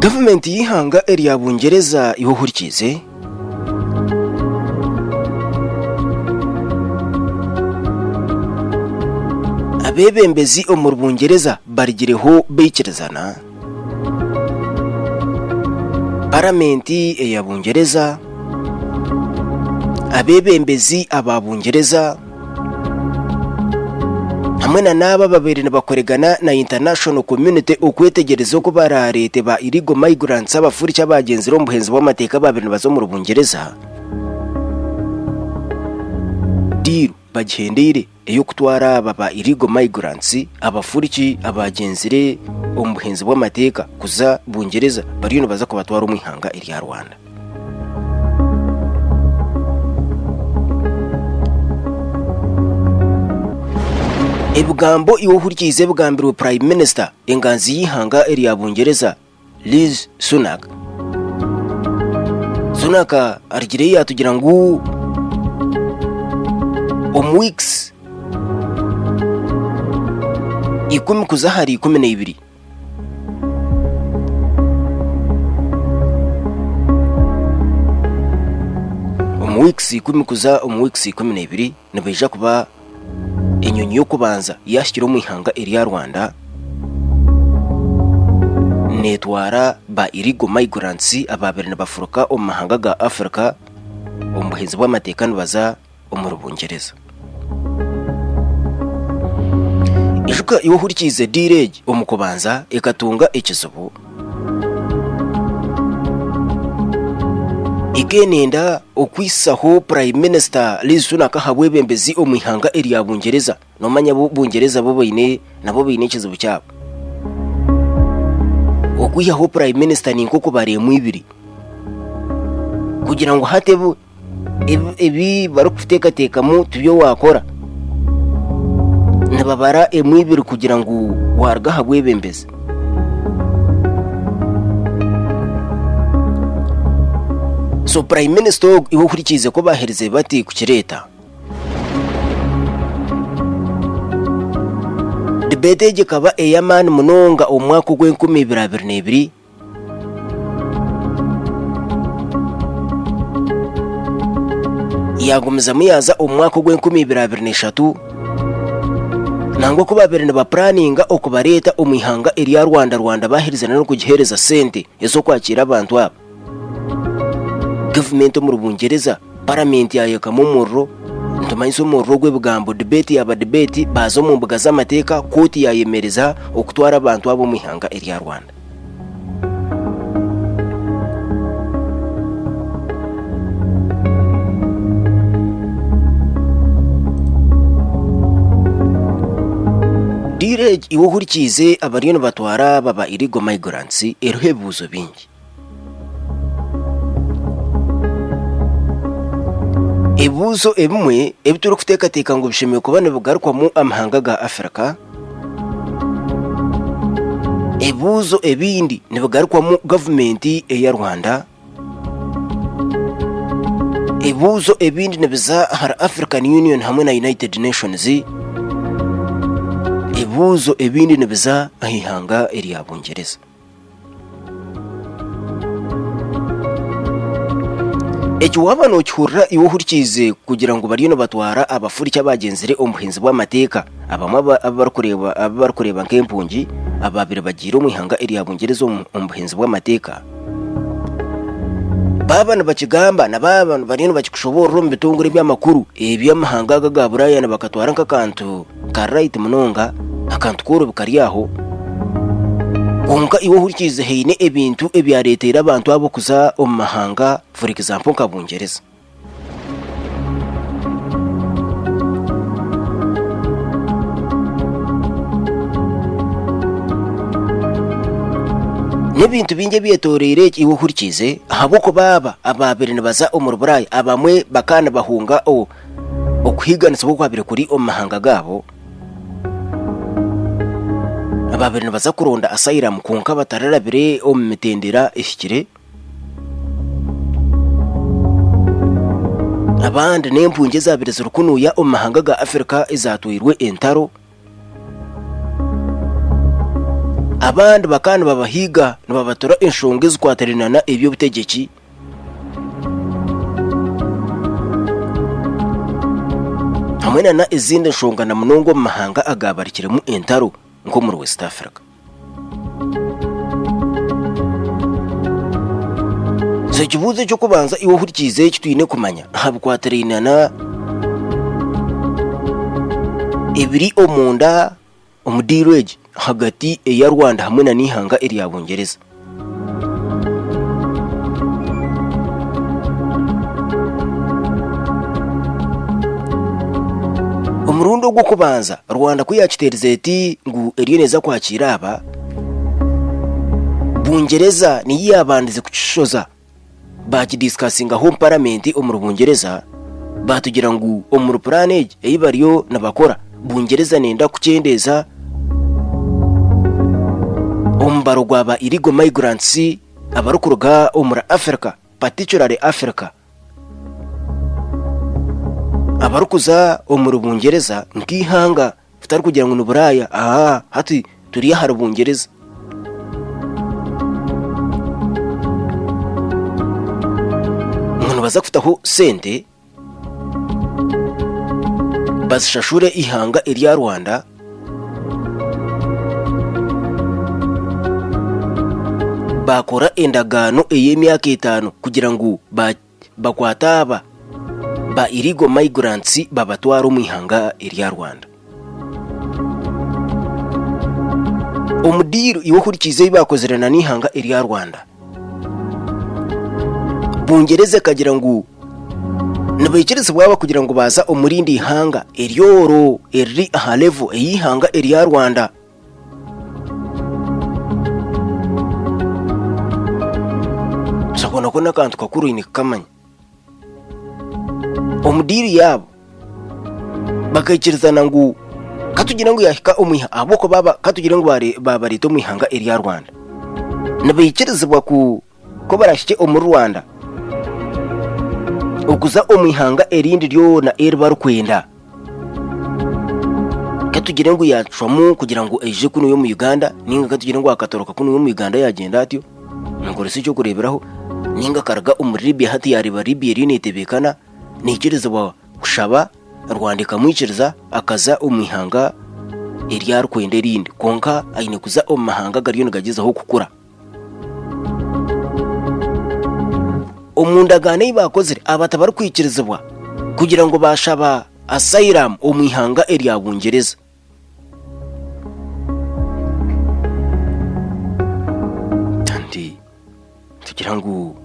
Government y'ihanga eri Bungereza ihohurikize abebembezi omuri Bungereza barigireho bekerezana Parlamenti eya Bungereza abebembezi aba Bungereza hamwe na naba babiri bakoregana na international community okwetegereza ko bararete ba illegal migrants abafuri cy'abagenzi ro muhenzi bw'amateka babiri bazo mu Bungereza diru bagendere eyo kutwara baba illegal migrants abafuri abagenzire umuhenzi bw'amateka kuza Bungereza bari baza kubatwara umwihanga iri ya Rwanda. Ebugambo iwohurikize bugambirwe Prime Minister enganzi y'ihanga eri ya Bungereza Liz Sunak arigire yatugira ngo weeks 10 kuza hari 12 weeks 10 kuza weeks 12 nabeja kuba enyonyi yo kubanza yashikira mu ihanga eri ya Rwanda netwara ba illegal migrants ababiri n'abafuruka omahanga ga Africa omuhenzi bw'amateka baza omuri Bungereza. Ijuka iwohurikize direge omukubanza ekatunga ekizubu igenenda okwisaho Prime Minister Liz Sunak habwebembezi omwihanga eri ya Bungereza nomanya Bungereza bo boine nabo boine ekizubu cyabo okwiyaho Prime Minister ninko kubare mu ibiri kugira ngo hatebu ebi barukufiteka mu tubyo wakora nababara mu ibiri kugira ngo warga habwebembezi. So Prime Minister iwohurikize ko bahereze bati ku kireta debate gikaba eyamani munonga omwaka gw'2022 yagomeza muyaza omwaka gw'2023 nango ko babiri ba planninga okubareta omwihanga eri ya Rwanda baherizana no kugihereza sente ezo kwakira abantu aba government mu Bungereza Parliament yayeka mu murro ntumanyiso mu rogwe bugambo debate bazo mu mbuga z'amateka koti yayemereza okutwara abantu abo mwihanga eri ya Rwanda. Direge iwohurikize abariyo batwara baba illegal migrants eruhebuzo bingi ebuzo ebimwe ebituru kuteka ngo bishimiye kubana bugarukwa mu amahanga ga Africa ebuzo ebindi nibugarukwa mu government ya Rwanda ebuzo ebindi nibiza har African Union hamwe na United Nations ebuzo ebindi nibiza ahihanga eri ya Bungereza. Eki waba no cyurra iwohurikize kugira ngo bariyo batwara abafuri cy'abagenzire omuhenzi bw'amateka abamwe abarkureba nk'empungi ababiri bagira omwihanga eri ya Bungereza omuhenzi bw'amateka babana bakigamba na babana bariyo bakikushobora mu bitongore by'amakuru eby'amahanga ga Buraya na bakatwara nk'akantu ka right munonga akantu koro bikariyaho konka iwohurikize heine ebintu ebyaretera abantu abo kuza omahanga for example ka Bungereza nebintu binge byetorere iwohurikize haboko baba ababiri nabaza omuri Buraya abamwe bakana bahunga okuhiganisa bwo kwabire kuri omahanga gabo ababiri baza kuronda asylum konka batararabire omumitendera ishikire abandi n'empunge zabire zurukunuya omahanga ga Africa izatwirwe entaro abandi bakana babahiga nibabatora enshonga ezikwatarinana eby'obutegeki hamwe na ezindi enshonga na munonga omu mahanga agabarikiremu entaro nk'omuri West Africa. Ekibuuzo ekyokubanza iwe ohurikiize eki twine kumanya habikwatarinana ebiri omunda omudiiro egi hagati eya Rwanda hamwe na n'ihanga erya Bungereza. Omurundi ogw'okubanza Rwanda kuyakitereza eti ngu eriyo neza kwakira aba Bungereza niyo yabandize kukishoza bakidisikasingaho mu paramenti omuri Bungereza batugira ngu omuri plan egi eyi bariyo nabakora Bungereza nenda kukyendeza omumbaro gwaba illegal migrants abarukuruga omuri Africa, particularly Africa, abarukuza omuri Bungereza nk'ihanga futari kugira ngu ni Buraya hati turiya hari Bungereza. Umuntu baza kufitaho sente bazishashure ihanga erya Rwanda bakora endagano ey'emyaka 5 kugira ngu bakwata aba ba illegal migrants babatwara mu ihanga erya Rwanda. Omudiiro iwo kurikize bakozerana n'ihanga erya Rwanda Bungereza kagira ngu nabayikiriza bwaba kugira ngo baza omurindi ihanga eryoro eri aha level eyihanga erya Rwanda. Sakona kona kantu kakuru ini kamanya omudiri yabo bakayikiriza ngu katugira ngo yahika omuha aboko baba katugira ngo baba rito mu ihanga erya Rwanda nabayikiriza bwa ko barashike omu Rwanda okuza omwihanga erindi ryo na eri barukwenda katugira ngo yacwamu kugira ngo eje kuno yo mu Uganda ninga katugira ngo akatoroka kuno yo mu Uganda yagenda atyo ngorese cyo kureberaho ninga karaga umuribi hati yari baribi eri netebekana nikiriza bwa kushaba Rwanda kamwikiriza akaza omwihanga erya rukwenda erindi konka aine kuza omahanga gariyo nagagezaho kukura omundagane bakozere abatabaru kwikirizibwa kugira ngo bashaba asylum omwihanga erya Bungereza. Tandi tugira ngo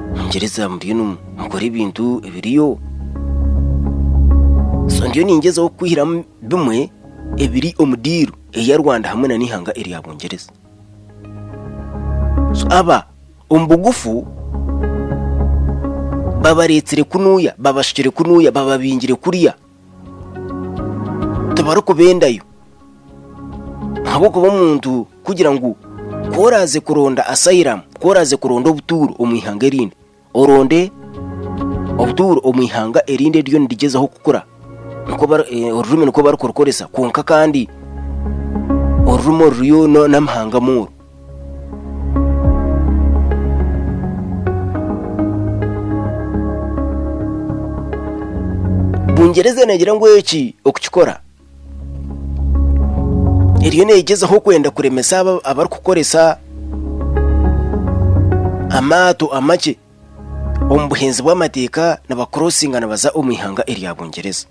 Bungereza murino mukora ibintu ebiriyo so ndiyo ningezaho kwihira bimwe ebiri omudiru eya Rwanda hamwe na n'ihanga erya Bungereza. So aba ombugufu babaretsere kunuya babashikire kunuya bababingire kuriya tabaruko bendayo haboko bomuntu kugira ngo koraze kuronda asylum koraze kuronda obuturu omwihanga erindi oronde obuturu omwihanga erindi ryo ndigezaho kukura nko orurimi nko barukoresa konka kandi orumo ryo no namahanga muru Bungereza nagira ngo eki okukikora eriyo negezaho kwenda kuremesa abaru kukoresa amato amake ombuhenzi bw'amateka n'abakrosinga nabaza omwihanga erya Bungereza.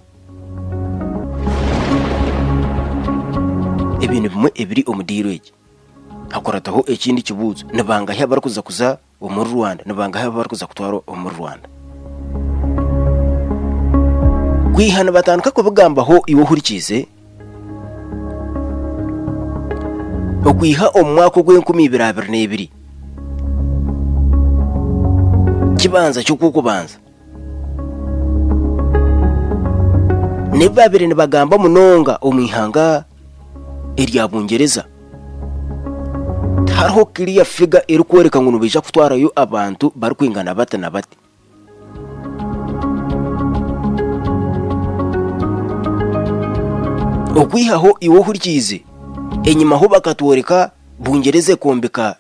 Ebintu bimwe ebiri omudiiro eki hakorataho ekindi kibuzo nabanga ya barukuza kuza omuri Rwanda nabanga ya barukuza kutwaro omuri Rwanda kwihana batanduka kubigambaho iwo hurikize okwiha omwaka gw'2022 kibanza cy'ukukubanza ne babiri ne bagamba munonga omwihanga erya Bungereza hariho clear figure eri kwereka ngo nubija kutwarayo abantu bari kwingana bata na bati okwihaho iwo hurikize enyuma ho bakatworeka bungereze kombeka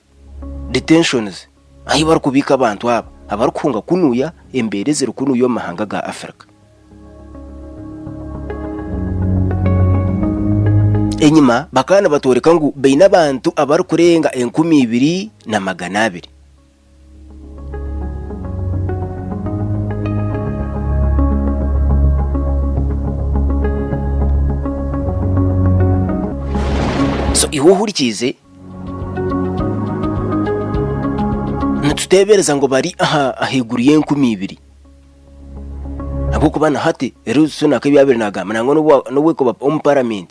detentions ahi bari kubika abantu aba abari kunga kunuya embereze rukunuyo mahanga ga Afrika. Enyima bakana batoreka ngo beina abantu abari kurenga 2,200. So ihuhurikize natutebereza ngo bari ahiguriye 2,200 abo kubana hati eruso nakabyabere nagamba nango no ko ba parliament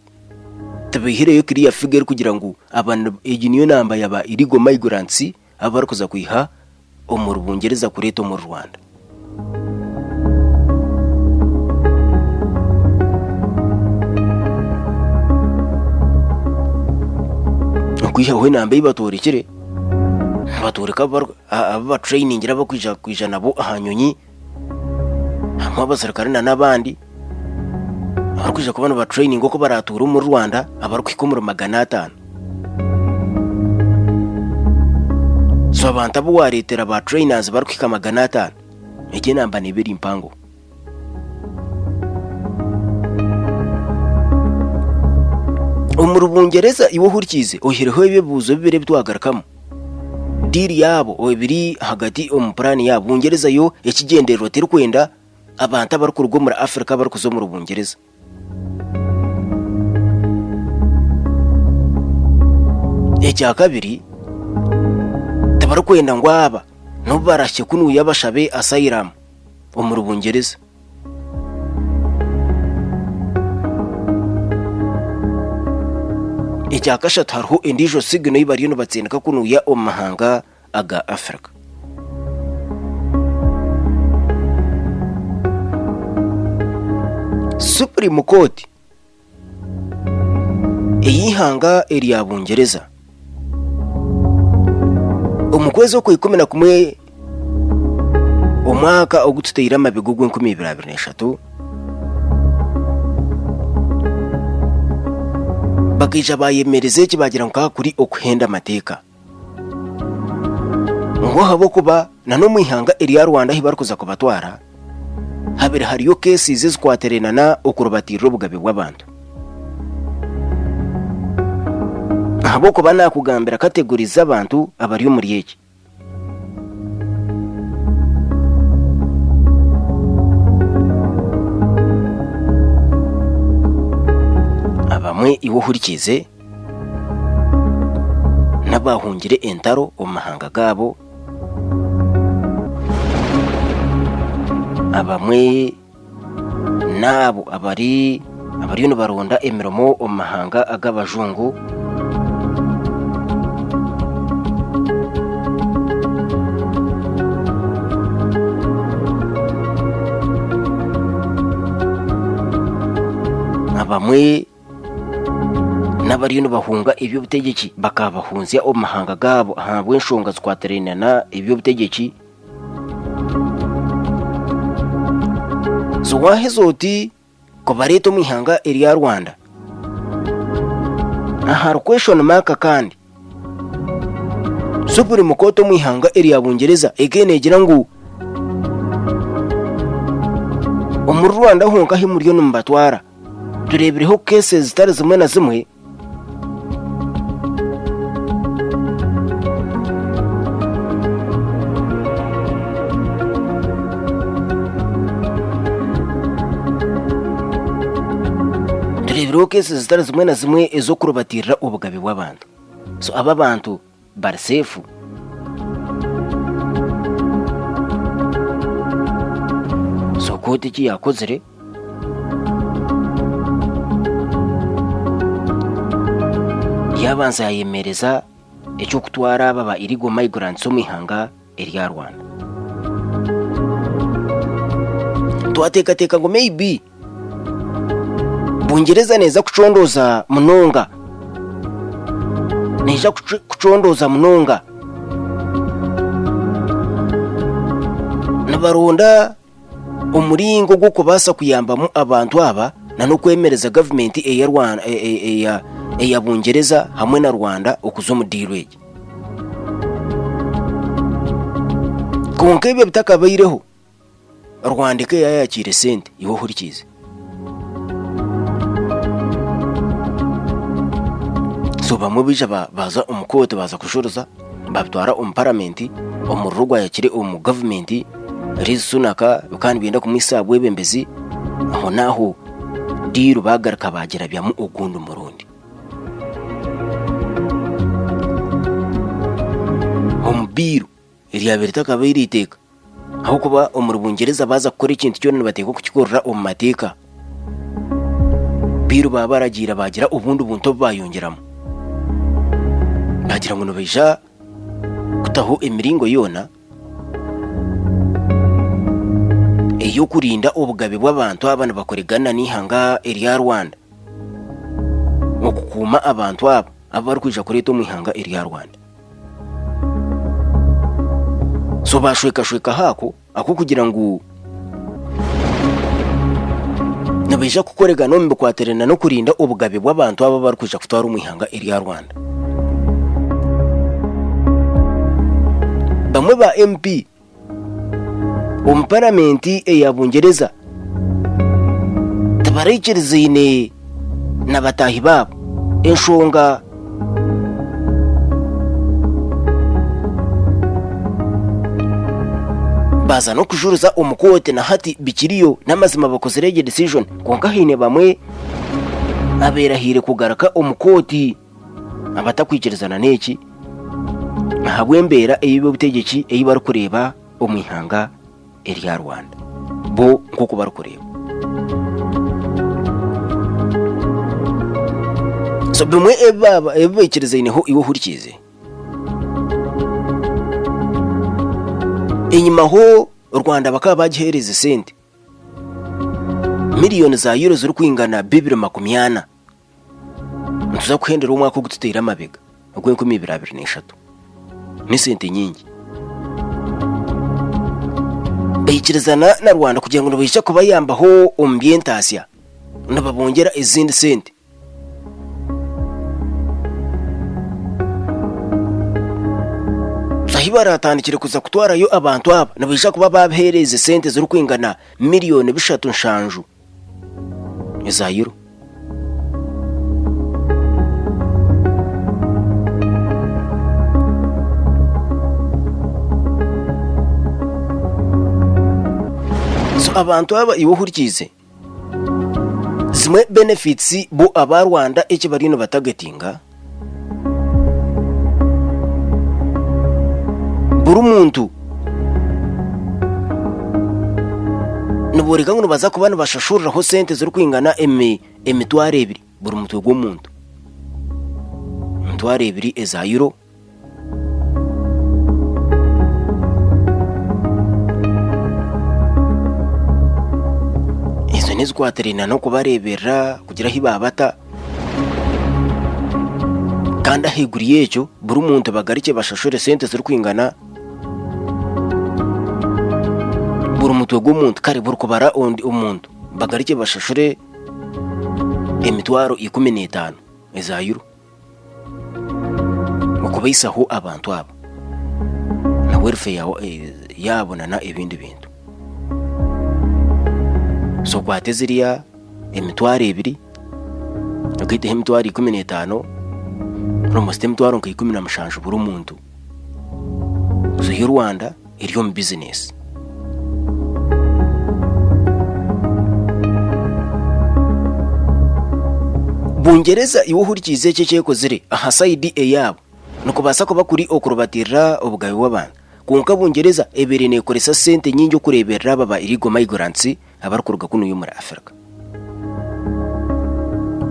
tabihire kiriya figure kugira ngo abantu niyo namba yaba illegal migrants abari kuza kwiha mu Bungereza kureto mu Rwanda. Kwiha we namba ibatorikire batoreka aba training raba kwija nabo ahanyonyi hamwe abasirikare n'abandi abarukije kubana ba training ko baratura mu Rwanda abarukikomura 500. So abantu abo waretera ba trainers barukika 500 ege namba ne biri impango. Mu Bungereza iwo hurikize ohireho ibibuzo bibire btwagarakamo diri yabo obiri hagati plan yabo Bungereza yo yakigendero tiri kwenda abantu abarukurwo muri Afrika barukuzo mu Bungereza. Ecya kabiri tabarukwenda ngwaba no barashye kunuya bashabe asylum mu Bungereza. Ecya kashatu hariho indijo signal ibariyo batsindika kunuya mahanga aga Afrika. Supreme Court eyihanga eri Bungereza umukwezi wo 11 umwaka ogututira amabigugwe 2023 bakija bayemereze kibagira ngo kuri okuhenda amateka ngo habo kuba nano mwihanga eri Rwanda hibarukuza kubatwara habere hariyo cases zikwaterenana okurubatira ubugabe bw'abantu habo kuba nakugambira kategori z'abantu abariyo muri yeki abamwe iwo hurikize nabahungire entaro omahanga gabo abamwe nabo abariyo baronda emiromo omahanga agabajungu abamwe n'abariyo bahunga ibyo butegeki bakabahunzya omahanga gabo habwe nshonga zikwaterenana ibyo butegeki. So wahezoti ko bareto mwihanga eri Rwanda ahari question mark kandi Supreme Court mwihanga eri Bungereza egenegira ngo mu Rwanda honka himuriyo numbatwara turebereho cases zitari zimwe na zimwe cases zitari zimwe na zimwe ezo kurubatira ubugabe bw'abantu. So aba bantu bari safe so koti ki yakozere yabanza yayemereza ecyo kutwara baba illegal migrants omihanga eri Rwanda. Twatekateka ngo maybe Bungereza neza kucondoza munonga neja kucondoza munonga nabaronda umuringo gwo kubasa kuyambamo abantu aba na no kwemereza government ya Rwanda ey'Abongereza hamwe na Rwanda okuza omu deal egi. Konka ebyo bitakabaireho Rwanda eke yayakire sente iwe ohurikize. So bamwe bija baza omu kooti baza kushuruza babitwara omu paramenti omuriro gwayakire omu gavumenti Rishi Sunaka kandi benda kumwisa bwebembezi aho naho diru bagaruka bagira byamu ogundi murundi. Omubiru eriyabere takabaire iteka aho kuba omuri Bungereza baza gukora ikintu cyone nibateeka kukikorera omu mateeka biru baragira bagira ubundi buntu bayongeramu bagira ngo nibaija kutaho emiringo yona eyo kurinda obugabe bw'abantu abana bakoregana n'ihanga erya Rwanda okukuma abantu abo abari kwija kureta omu ihanga erya Rwanda. So bashweka hako ako kugira ngo nabaija kukoregana omu bikwatirana no kurinda obugabe bw'abantu abo bari kwija kutwara omu ihanga erya Rwanda. Bamwe ba MP omu paramenti ey'Abongereza tabarikirizaine n'abatahi babo enshonga baza no kujuruza omukote na hati bikiriyo n'amazima bakozere decision konka hine bamwe aberahire kugaraka omukoti abatakwikirizana neki ahabwembera eyibo butegeki eyibari kureba omu ihanga erya Rwanda bo nk'uko bari kureba. So bimwe ebikirizaine iwe ohurikize enyuma ho Rwanda bakaba bagihereza sente miliyoni za euro ziri kwingana 240 ntuza kuhendera umwaka gututera amabega ogwe-2023 ni sente nyingi bayikirizana na Rwanda kugira ngo nibisha kuba yambaho ombyentasiya nababongera izindi sente. Baratandikire kuza kutwarayo abantu aba nabisha kuba babahereze sente ziri kwingana miliyoni 3 za euro. So abantu aba iwe ohurikize zimwe benefits bo aba Rwanda eki barino batagatinga buri muntu nuboreka ngo baza kubana bashashuriraho sente ziri kwingana emitwaro 2 buri mutwe gw'omuntu emitwaro 2 za euro. Izo nizikwatirana no kubarebera kugira hibabata kandi ahiguriye ekyo buri muntu bagarike bashashure sente ziri kwingana buri mutwe gw'omuntu kare buri kubara omuntu bagarike bashashure emitwaro 15 za euro okubisaho abantu abo na welfare yabo na ebindi bintu. So kwateziriya emitwaro 2 akite emitwaro 15 almost emitwaro 17 buri muntu. So y'u Rwanda iri mu business. Bungereza iwe ohurikize cyekozire aha side eyabo nuko basa kuba kuri okurubatira obugabe w'abantu konka Bungereza eberene koresa sente nyingi okureberera baba irigo migrants abarukuruga kuno muri Afrika.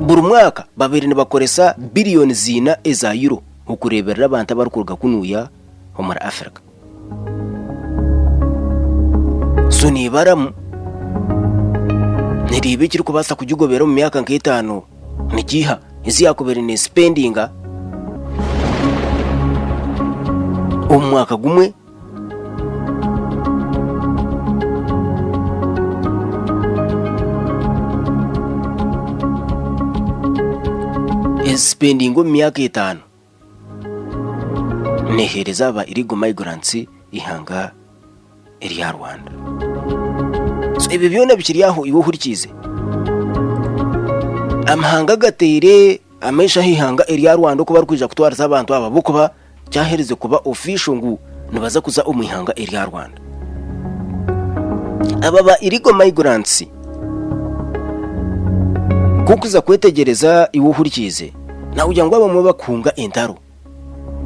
Buri mwaka baberene bakoresa billions zina za euro okureberera abantu abarukuruga kuno muri Afrika. So nibaramu niribe kiri kubasa kujugobera mu myaka nk'itano nikiha izi yakuberene spendinga umwaka gumwe spendingo myaka 5 nehereza aba illegal migrants ihanga erya Rwanda. So ibi byona bikiri aho iwo hurikize amahanga gatere amesha hihanga erya Rwanda ko barkwija kutwariza abantu aba bukuba cyahereze kuba official ngu nibaza kuza umihanga erya Rwanda. Aba ba illegal migrants kukuza kwetegereza iwo hurikize na ujya ngo abamwe bakunga entaro,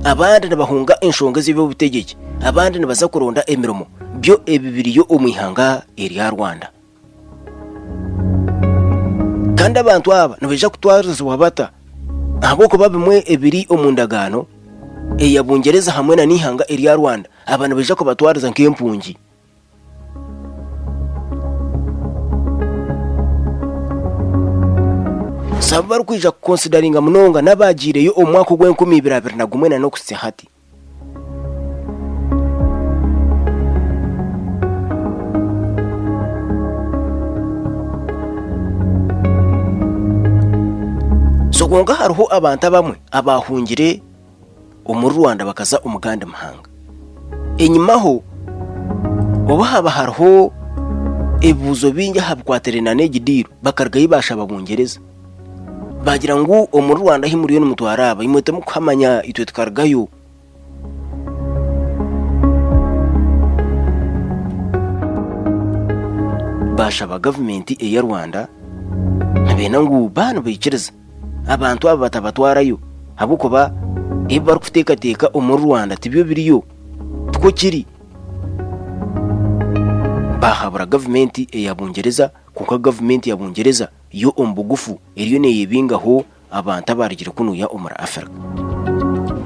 abandi nabahunga enshonga zibe butegeke, abandi nabaza kuronda emirimo byo ebibiriyo umihanga erya Rwanda. Kandi abantu aba nabeja kutwarizwa bata ahubwo babimwe ebiri omundagano eyabungereza hamwe na nihanga erya Rwanda aba nabeja ko batwariza nk'empungi. Sabaru kwija consideringa munonga nabagireyo omwaka gw'2021 no kusihati. So gonga hariho abantu bamwe abahungire umuri Rwanda bakaza umuganda mahanga. Enyimaho oba haba hariho ebuzo binja habkwaterena negidiro bakargayi basha babungereza. Bagira ngo umuri Rwanda himuriyo n'umutwara aba imwete mu kwamanya itwe tkargayo. Basha ba government ya Rwanda nabena ngo bano bikiriza abantu aba batabatwarayo abuko ba ibar kuteka umuri Rwanda tibyo biriyo two kiri bahabura government ya Bungereza kuko government ya Bungereza yo ombugufu eriyo ne yibingaho abantu abarigira kunuya umara Africa.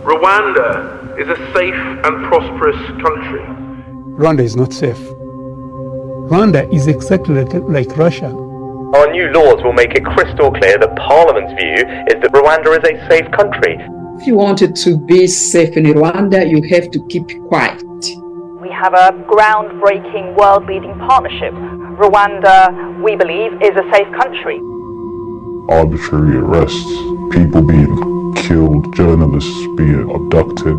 Rwanda is a safe and prosperous country. Rwanda is not safe. Rwanda is exactly like Russia. Our new laws will make it crystal clear that Parliament's view is that Rwanda is a safe country. If you wanted to be safe in Rwanda, you have to keep quiet. We have a groundbreaking, world-leading partnership. Rwanda, we believe, is a safe country. Arbitrary arrests, people being killed, journalists being abducted.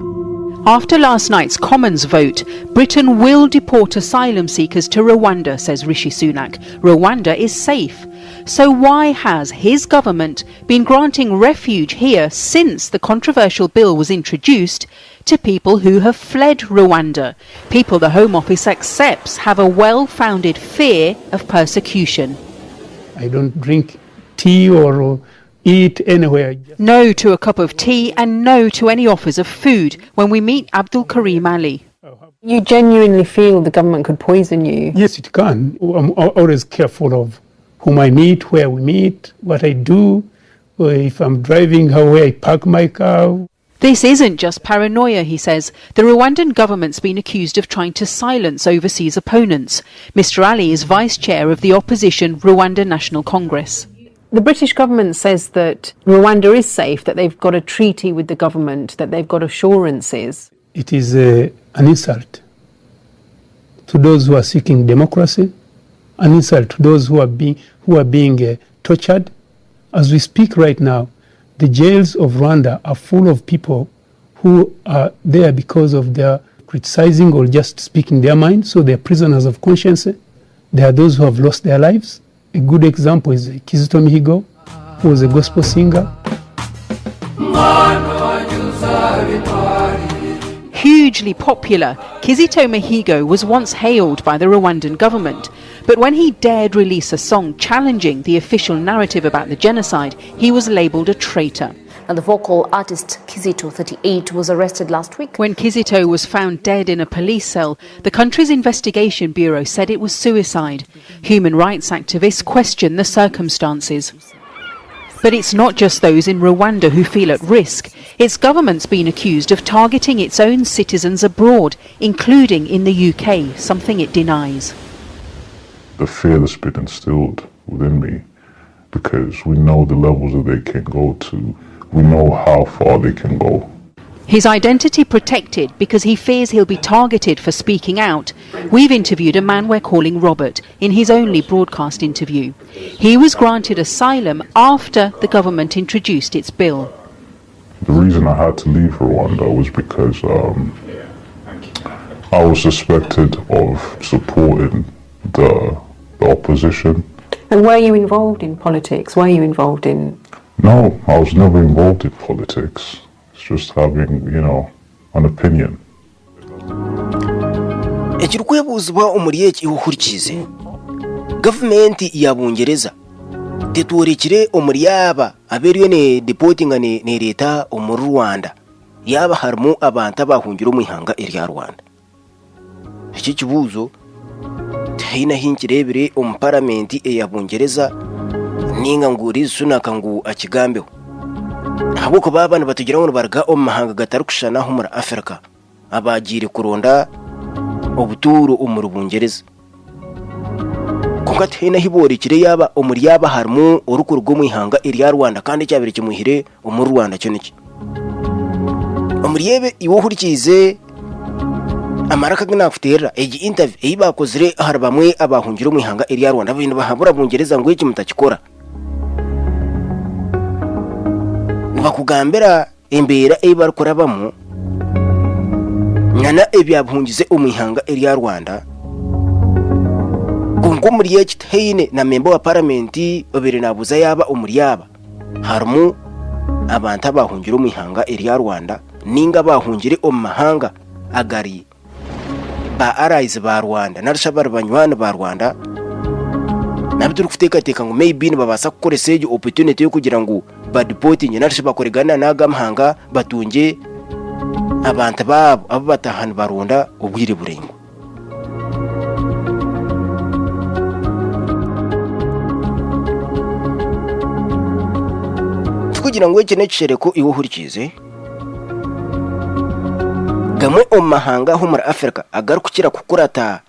After last night's Commons vote, Britain will deport asylum seekers to Rwanda, says Rishi Sunak. Rwanda is safe. So why has his government been granting refuge here since the controversial bill was introduced to people who have fled Rwanda, people the Home Office accepts have a well-founded fear of persecution? I don't drink tea or eat anywhere. No to a cup of tea and no to any offers of food when we meet Abdul Karim Ali. You genuinely feel the government could poison you? Yes, it can. I'm always careful of whom I meet, where we meet, what I do, or if I'm driving, how I park my car. This isn't just paranoia, he says. The Rwandan government's been accused of trying to silence overseas opponents. Mr. Ali is vice chair of the opposition Rwanda National Congress. The British government says that Rwanda is safe, that they've got a treaty with the government, that they've got assurances. It is an insult to those who are seeking democracy, an insult to those who are being tortured. As we speak right now, the jails of Rwanda are full of people who are there because of their criticizing or just speaking their mind, so they're prisoners of conscience. There are those who have lost their lives. A good example is Kizito Mihigo, who was a gospel singer. Hugely popular, Kizito Mihigo was once hailed by the Rwandan government. But when he dared release a song challenging the official narrative about the genocide, he was labelled a traitor. And the vocal artist Kizito, 38, was arrested last week. When Kizito was found dead in a police cell, the country's investigation bureau said it was suicide. Human rights activists question the circumstances. But it's not just those in Rwanda who feel at risk. Its government's been accused of targeting its own citizens abroad, including in the UK, something it denies. The fear that's been instilled within me, because we know the levels that they can go to. We know how far they can go. His identity protected because he fears he'll be targeted for speaking out. We've interviewed a man we're calling Robert in his only broadcast interview. He was granted asylum after the government introduced its bill. The reason I had to leave Rwanda was because I was suspected of supporting the opposition. And were you involved in politics? Were you involved in... No, I was never involved in politics. It's just having, an opinion. Ekirkwebuzibwa omuri eki ihurikize gavumenti ya Bungereza teturekire omuri aba aberiyo ne deportinga ne leta omuri Rwanda yaba harimu abantu abahungira omu ihanga erya Rwanda. Eki kibuuzo taina hinkirebire omu paramenti eya Bungereza ninga nguri Sunak ngu akigambeho. Habwokuba abantu batugira ngo barga omu mahanga gatari kushanaho muri Afrika abagire kuronda obuturo omuri Bungereza. Konka taina hiborekire yaba omuri yaba harimu orukurugo omu ihanga erya Rwanda kandi cyabire kimuhire omuri Rwanda cyo niki. Omuri yebe iwo hurikize amaraka gina kuterera egi interview eiba kozire harabamwe abahungira omu ihanga erya Rwanda bintu bahabura Bungereza ngo iki mutakikora. Bakugambira embeera eiba rukorabamo nyana ebyabungize omu ihanga erya Rwanda. Kungo muri yeki taine na member wa parliament obere nabuza yaba omuri yaba harimu abantu abahungira omu ihanga erya Rwanda ninga bahungire omu mahanga agari ba allies ba Rwanda narishabar banywana ba Rwanda nabituru kutekateka ngo maybe babasa kukoresa ejo opportunity yo kugira ngo ba deporting narishabar koregana naga mahanga batunge abantu babo abo batahana Baronda ubwire burengo. Kugira ngo ekene kishereko iwo hurikize gamwe omahanga ho muri Africa agarukira kukurata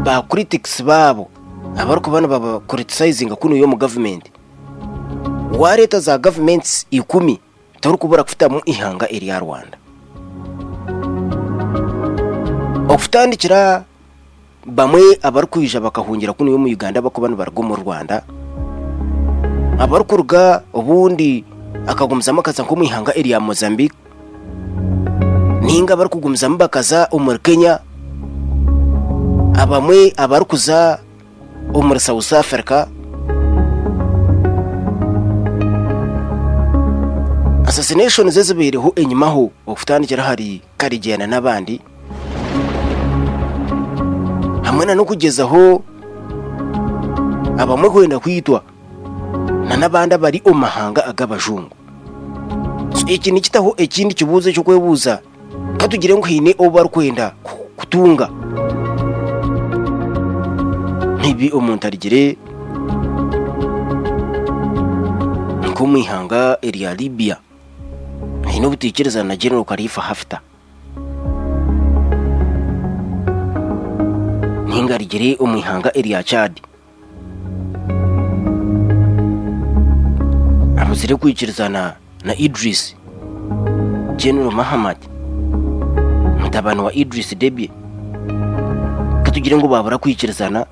ba critics babo abaruko bana baba criticizing kuno yo mu government wareta za governments 10 taru kubura kufita mu ihanga erya Rwanda okutandikira bamwe abarukuyija bakahungira kuno yo mu Uganda bako bana bargo mu Rwanda abarukuruga obundi akagumzamo kaza nko mu ihanga erya Mozambique ninga barukugumzamo bakaza umuri Kenya abamwe abarukuza umuri South Africa assassination zezebereho enyimaho okutandikira hari karijyana nabandi hamwe no kugezaho abamwe kwenda kwitwa nabanda bari omahanga agabajungu. Iki nikitaho ekindi kibuze cyo kwebuza katugire ngo hine obar kwenda kutunga nibi omuntu arigire nko mwihanga erya Libya hino butekereza na General Khalifa Haftar ninga arigire omwihanga erya Chad abuzire kwikirizana na Idris General Muhammad mutabano wa Idris Deby katugire ngo babura kwikirizana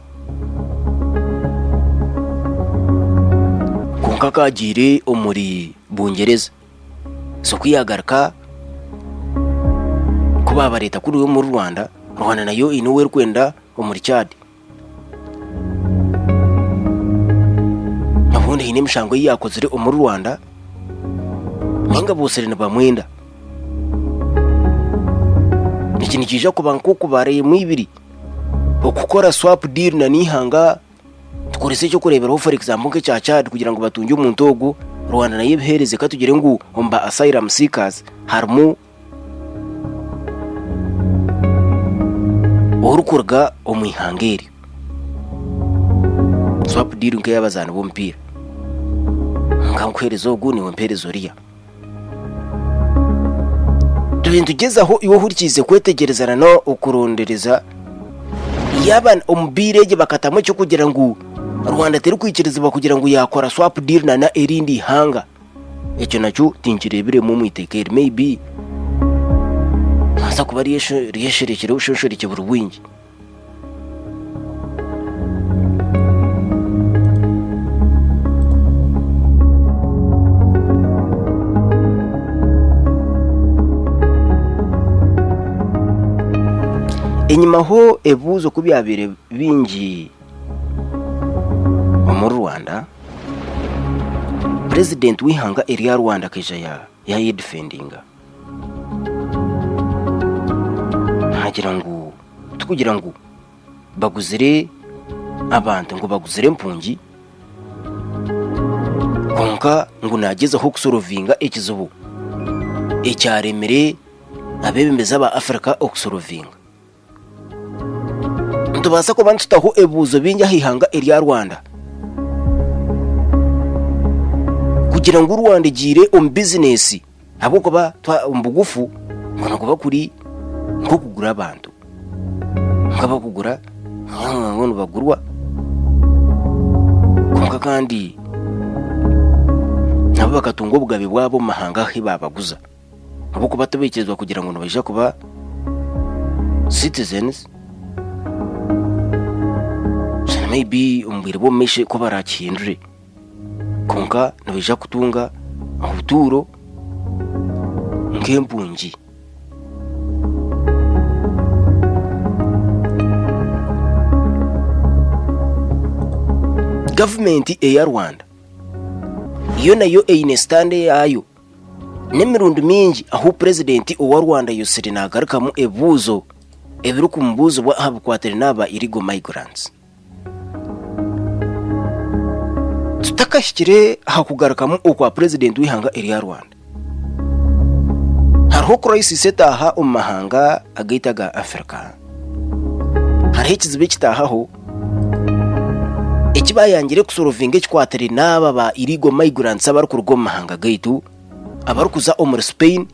konka kagire omuri Bungereza so kwiyagarka kuba bareta kuri yo mu Rwanda nayo inowe kwenda omuri Chad nabundi hine mishango yakozire omuri Rwanda ninga bosere ne bamwenda nikini kija kubanko kubare mwibiri okukora swap deal na nihanga tukorese cyo kureberaho for example nke cya Chad kugira ngo batunge umuntu ogo Rwanda nayo bihereze katugire ngo omba asylum seekers harmu orukurga omwihangeri swap deal nke yabazana bompira nkankwerezo ogu ni wemperezo riya tugezaho iwo hurikize kwetegerezana no okurondereza yaban ombirege bakatamo cyo kugira ngo Rwanda teri kwikiriza kugira ngo yakora swap deal na erindi hanga ekyo nakyo tinkireberemu mwitekere maybe haza kuba ryesherekere ushoshereke buri bwingi. Enyuma ho ebuzo kubyabire bingi mu Rwanda, president wihanga eri Rwanda keja ya defendinga tukugira ngo baguzire abantu ngo baguzire mpungi konka ngo nageza ho kusorovinga ekizubu ecyaremere abebembeza ba Afrika okusorovinga. Ntubasa ko bantutaho ebuzo binja hihanga eri Rwanda kugira ngo Rwanda gire business abo kuba mbugufu ngo kuba kuri nko kugura abantu ngaba kugura ngo bagurwa konka kandi nabo bakatunga ubugabe bwabo mahanga hibabaguza abo kuba tubekerezwa kugira ngo baje kuba citizens maybe umbire bo meshe ko barakindure konka nabija kutunga ubuturo nk'embungi. Government ya Rwanda iyo nayo eine stande yayo nemirundi mingi aho president wa Rwanda yosiri nagarukamu ebuzo ebiru kumbuzo bwa habukwatere naba irigo migrants tutakashikire hakugarukamu okwa president wihanga eri Rwanda hariho crisis etaha umahanga agaitaga Afrika hariho ikizibe kitahaho ekibayangire kusorovinga ekikwatere naba ba irigo migrants abari ku rugo mahanga gaitu abari kuza muri Spain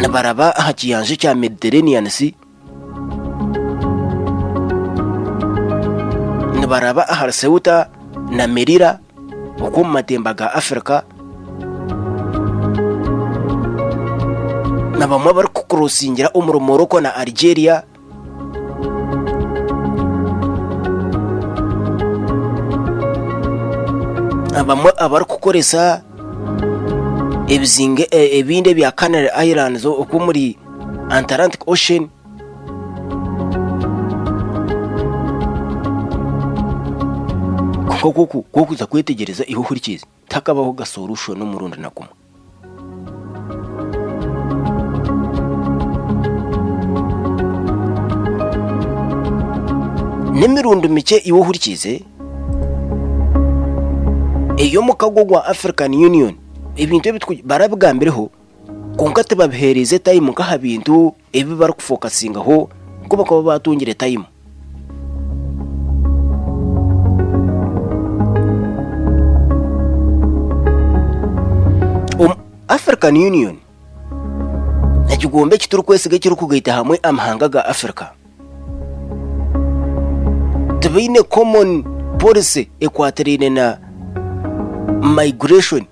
nabaraba hakiyanje cya Mediterranean Sea nabaraba ahar Ceuta na Melilla uko matembaga Afrika nabamwe bari kucrossingira umuro Morocco na Algeria abamwe abari kukoresa ebizinge ebinde bya Canary Islands uko muri Atlantic Ocean koko za kwetegereza ihuhurikiza takabaho gasorusho no murundi nakuma nemirundo mike ihuhurikize iyo mukagogwa African Union ibintu barabigambireho konka tebabihereze time nka habintu ebi bari kufokasinga ho kuba ko batungire time. African Union nakigombe kituru kwesiga kiru kugaita hamwe amahanga ga Africa tebine common policy equatorial na migration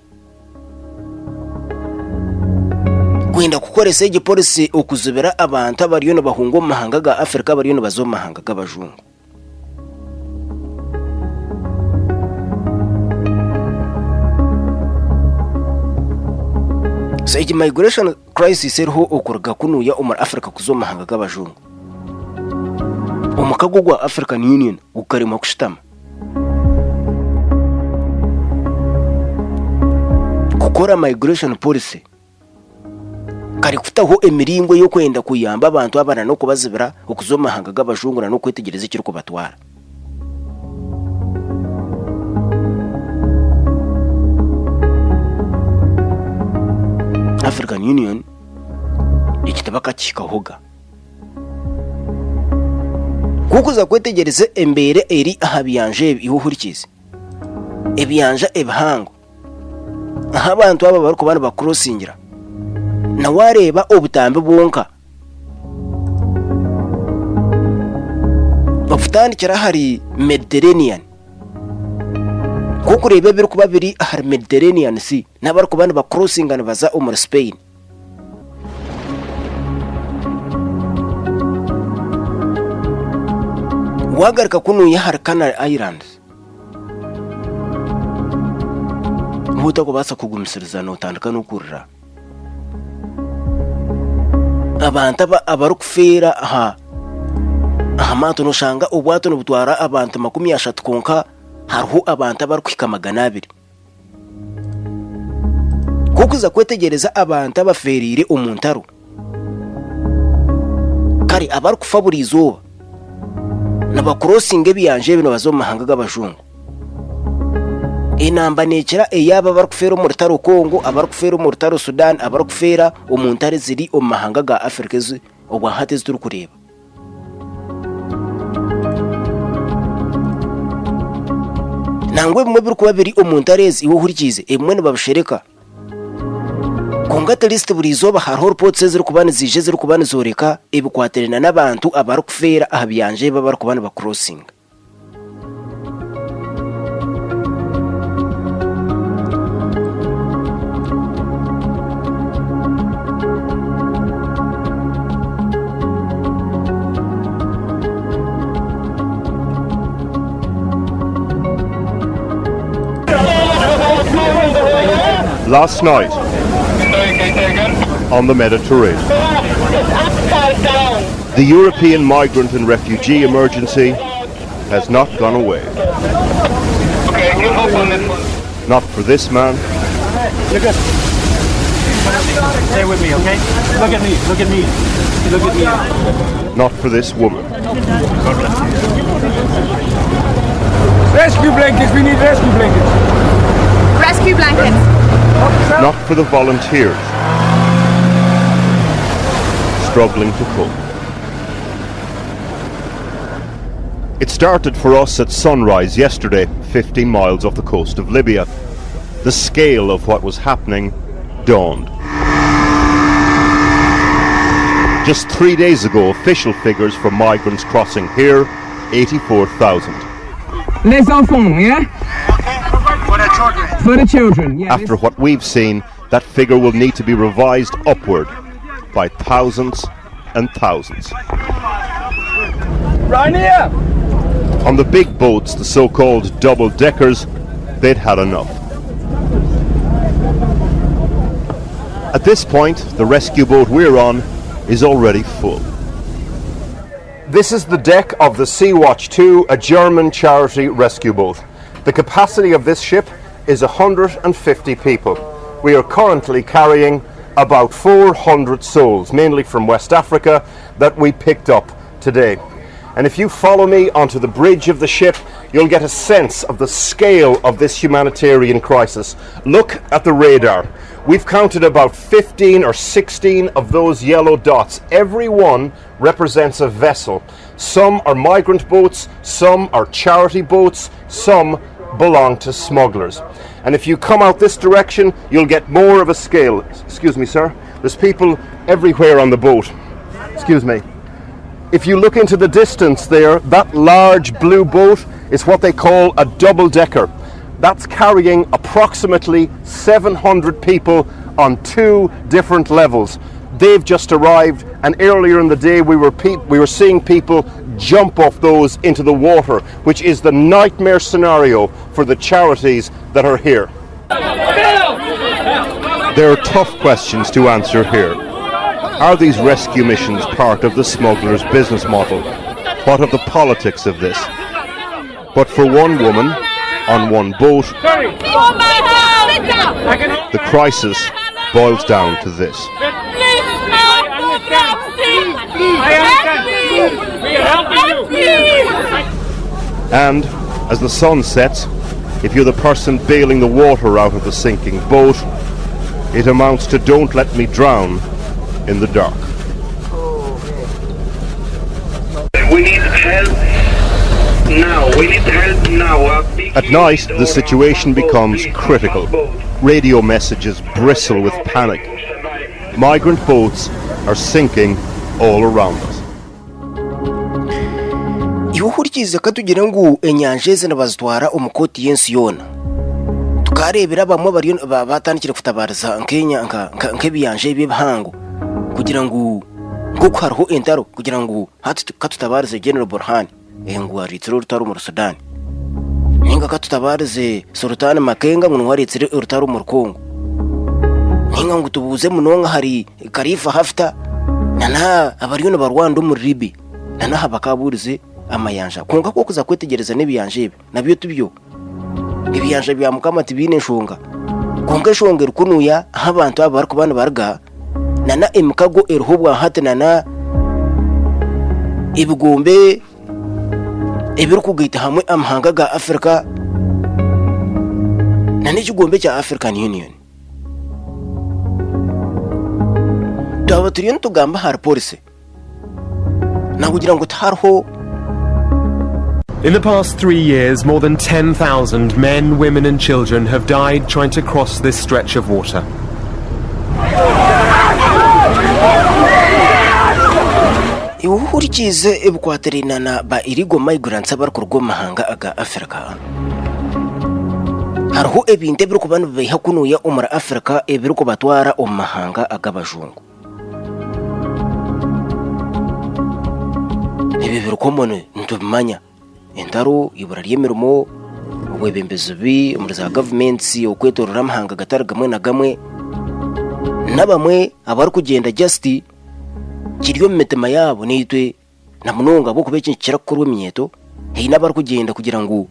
kwenda kukoresa igi policy okuzubera abantu abariyo no bahungo mahanga ga Africa bariyo no bazo mahanga ga bajungu. So igi migration crisis eriho okurga kunuya umar Africa kuzo mahanga ga bajungu umukagugwa African Union ukarima kushitama kukora migration policy kari kufitaho emiringo yo kwenda kuyamba abantu abana no kubazibira okuzoma hanga gabajungu na no kwetegereza ikiri ko batwara. African Union ikitabaka kikahoga kukuza kwetegereza embere eri ahabiyanje ihuhurikize ebiyanja ebihango abantu aba bari kubana ba crossingira na wareba obutambe bonka bafutandikira hari Mediterranean kuko rebe biri kuba biri ahari Mediterranean Sea n'abari kubana ba crossing and baza umur Spain. Wagarka kunu ya har Canary Islands muta ko basa kugumsiriza no tandukana ukurira abantu abari kufera amato no shanga ubwato no butwara abantu 30 konka hariho abantu abari kwikama 200 kukuza kwetegereza abantu abaferire umuntaro kari abari kufaburizo naba crossing byanje bino bazomahanga gabajungu inamba nekera eyaba bari kufera mu rutaro Kongo abari kufera mu rutaro Sudan abari kufera umuntare ziri omahanga ga Afrika obwa hateze turi kureba nangwe mwe biri kuba biri omuntarezi iwo hurikize emwe nabashereka kongata list burizoba hariho reports ziri kubana zije ziri kubana zoreka ebikwaterana n'abantu abari kufera ahabyanje baba bari kubana ba crossing. Last night on the Mediterranean, the European migrant and refugee emergency has not gone away. Not for this man. Stay with me, okay? Look at me, look at me, look at me. Not for this woman. Rescue blankets, we need rescue blankets. Rescue blankets. Not for the volunteers struggling to cope. It started for us at sunrise yesterday, 15 miles off the coast of Libya. The scale of what was happening dawned. Just 3 days ago, official figures for migrants crossing here, 84,000. Les enfants, yeah? For the children. Yeah, after what we've seen, that figure will need to be revised upward by thousands and thousands. Right here. On the big boats, the so-called double-deckers, they'd had enough. At this point, the rescue boat we're on is already full. This is the deck of the Sea-Watch 2, a German charity rescue boat. The capacity of this ship is 150 people. We are currently carrying about 400 souls, mainly from West Africa, that we picked up today. And if you follow me onto the bridge of the ship, you'll get a sense of the scale of this humanitarian crisis. Look at the radar. We've counted about 15 or 16 of those yellow dots. Every one represents a vessel. Some are migrant boats, some are charity boats, some belong to smugglers. And if you come out this direction, you'll get more of a scale. Excuse me, sir. There's people everywhere on the boat. Excuse me. If you look into the distance there, that large blue boat is what they call a double-decker. That's carrying approximately 700 people on 2 different levels. They've just arrived, and earlier in the day we were seeing people jump off those into the water, which is the nightmare scenario for the charities that are here. There are tough questions to answer here. Are these rescue missions part of the smugglers' business model? What of the politics of this? But for one woman, on one boat, the crisis boils down to this. And as the sun sets, if you're the person bailing the water out of the sinking boat, it amounts to "don't let me drown" in the dark. We need help now. We need help now. At night, the situation becomes critical. Radio messages bristle with panic. Migrant boats are sinking all around us. Iwo hurikiza katugira ngo enyanje zina bazitwara umukoti yensi yona ukarebera bamwe bari batandikira kutabariza Kenya nk'ebiyanje b'ibhango kugira ngo nguko hariho entaro kugira ngo katutabarize General Burhan ngo aritiro rutaro mu Sudan ninga katutabarize Sultan Makenga ngo waritiro rutaro mu Kongo ninga ngo tubuze munonga hari Khalifa Haftar nana abariyone ba Rwanda mu Libi nana habakaburize amayanja konga ko kuza kwetegereza n'ibiyanje nabyo tubyo ibiyanje bya mukamati bine shonga konga shongera kunuya abantu aba bariko bana barga nana imkago erhobwa hatanana ibigombe ebiruko gita hamwe amahanga ga Afrika nane kigombe cya African Union taba turiyo tugamba har police na kugira ngo tarho. In the past 3 years, more than 10,000 men, women and children have died trying to cross this stretch of water. Iwurikize ebukwaterina ba irigo migrants abarkurgo mahanga aga Afrika. Harho ebinte biruko banu bihakunuya umara Afrika ebiruko batwara omahanga aga bajungu. Ibi biruko mone ntubimanya entaro ibura ryemirimo ubwebembezubi umuriza governments okwetorora amahanga gatara gamwe na gamwe nabamwe abari kugenda just kiriyo metema yabo nitwe na munonga bwo kubekikira kurwe myeto hey nabari kugenda kugira ngo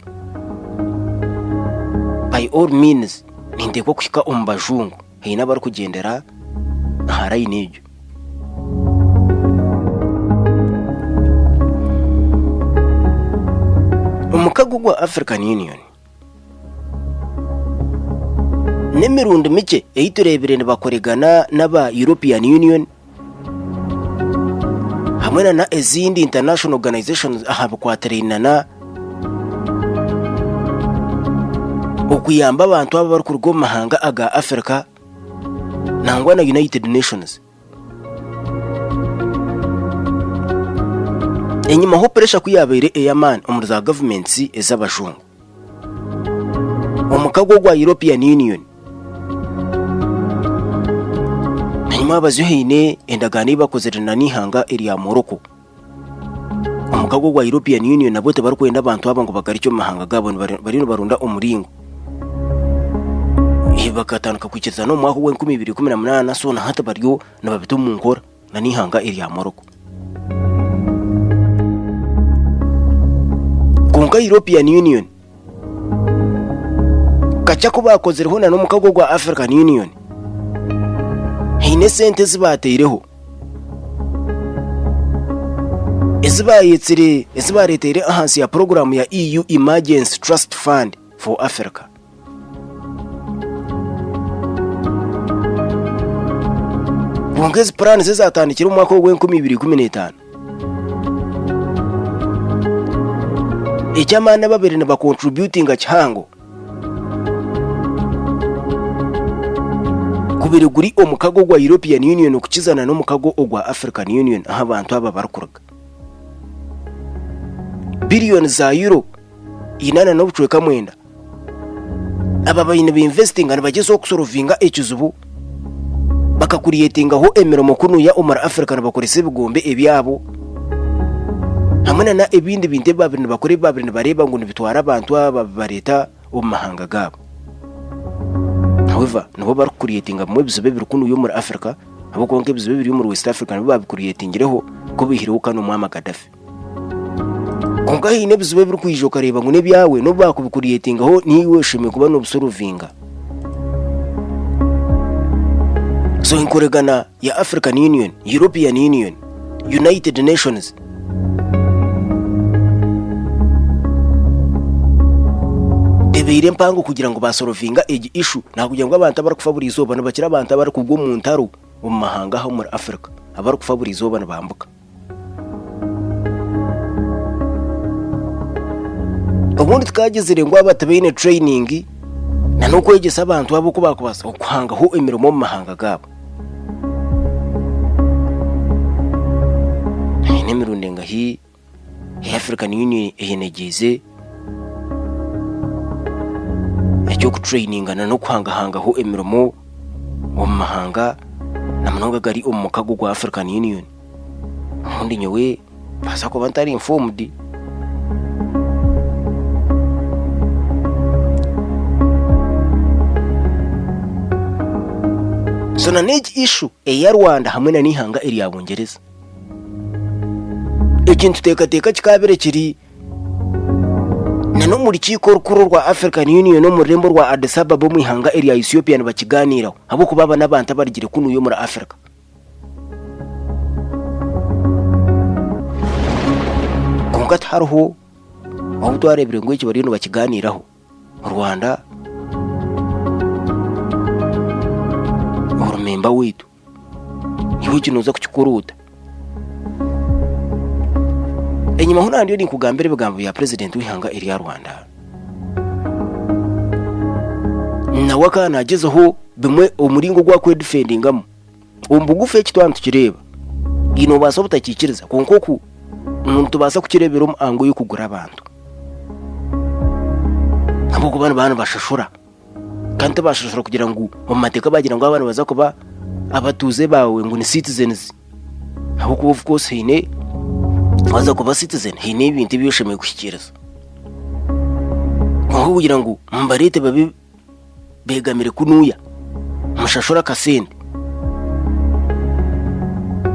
by all means ninde ko kushika umbajungu hey nabari kugendera harayi nejo umukago gwa African Union nemirundo mike eyiturebere bakoregana n'aba European Union hamwe na ezindi international organizations ahabukwaterina okuyamba abantu aba bari kurwo mahanga aga Africa nangwa na United Nations enyuma ho pressure kuyabere eyaman umurza governments ezabajungu umukago gwa European Union enyuma abazuhine endagani bakozerana nihanga eri ya Morocco umukago gwa European Union nabote bari kwenda abantu aba ngo bagaricyo mahanga gabo bari barunda umuringo ibakatanuka kwikiriza no mwaho we 2018 so na hata bariyo nababitu mu nkora na nihanga eri ya Morocco kunga European Union kacha ko bakozereho na n'umukago gwa African Union hine sente zibateireho ezibaretere ahansi ya program ya EU Emergency Trust Fund for Africa bungeze plan zizatandikira umwaka wa 2015 ijamana babiri na bacontributing achango kubiri guri omukago gwa European Union ukizana no mukago ogwa African Union aha abantu aba barukuraga billion za euro inana no bucweka mwenda aba bayine be investing and bagezo kusorovinga ekizubu bakakuriyetinga ho emirimo kunu ya Omar African bakorese bigombe ebyabo hamwe na ebindi binte babiri bakore babiri bareba ngo nibitwara abantu aba bareta omahanga gabo. However nabo bari creating mu bizobe birukunu yo muri Africa abo konke bizobe biri muri West Africa nabo babikuriyetingireho ko bihiruka no Muammar Gaddafi konga hine bizobe biri kuyijoka reba ngo nebyawe no bakubikuriyetingaho niwe shime kuba no busorovinga so inkoregana ya African Union, European Union, United Nations debere mpango kugira ngo basorovinga egi issue na kugira ngo abantu abari kufabura izoba nabakira abantu abari kubwo mu ntaro mu mahanga ho muri Africa abari kufabura izoba nabambuka ubundi twagezere ngo abatabene training na no kwegesa abantu abo ko bakubasa okuhanga ho emirimo mu mahanga gabo nemirundenga hi African Union eyenegeze y'okutrainingana n'okuhangahangaho emirimo omu mahanga na munonga gari omu mukago gwa African Union. Ubundi nyowe basa kuba ntari informed. So na neji issue eya Rwanda hamwe na n'ihanga eri y'Abongereza, ekintu tekateka kikabere kiri nano mu rukiko rukuru rwa African Union no mu rurembo rwa Addis Ababa mu ihanga eri ya Ethiopia bakiganiraho abo kubaba n'abantu barigire kunu yo muri Africa. Kungati hariho aho twarebere ngo iki bari no bakiganiraho Rwanda urumemba wetu iwe kinoza kukikuruta enyuma huna ndiyo ni kugambira bigambo ya president w'ihanga eri ya Rwanda na wakana agezeho bimwe umuringo gwa kwe defendingamo umbugufe kitwantu tukireba ino basa butakikiriza konkoku umuntu basa kukirebera mu ango yo kugura abantu abo kubana bana bashashura kandi bashashura kugira ngo mu mateka bagira ngo abantu baza kuba abatuze bawe ngo ni citizens abo ko of course hine baza kuba citizen hine ibintu byoshemeye gushyikiriza aho kugira ngo mbarete babe begamire kunuya mushashura kasende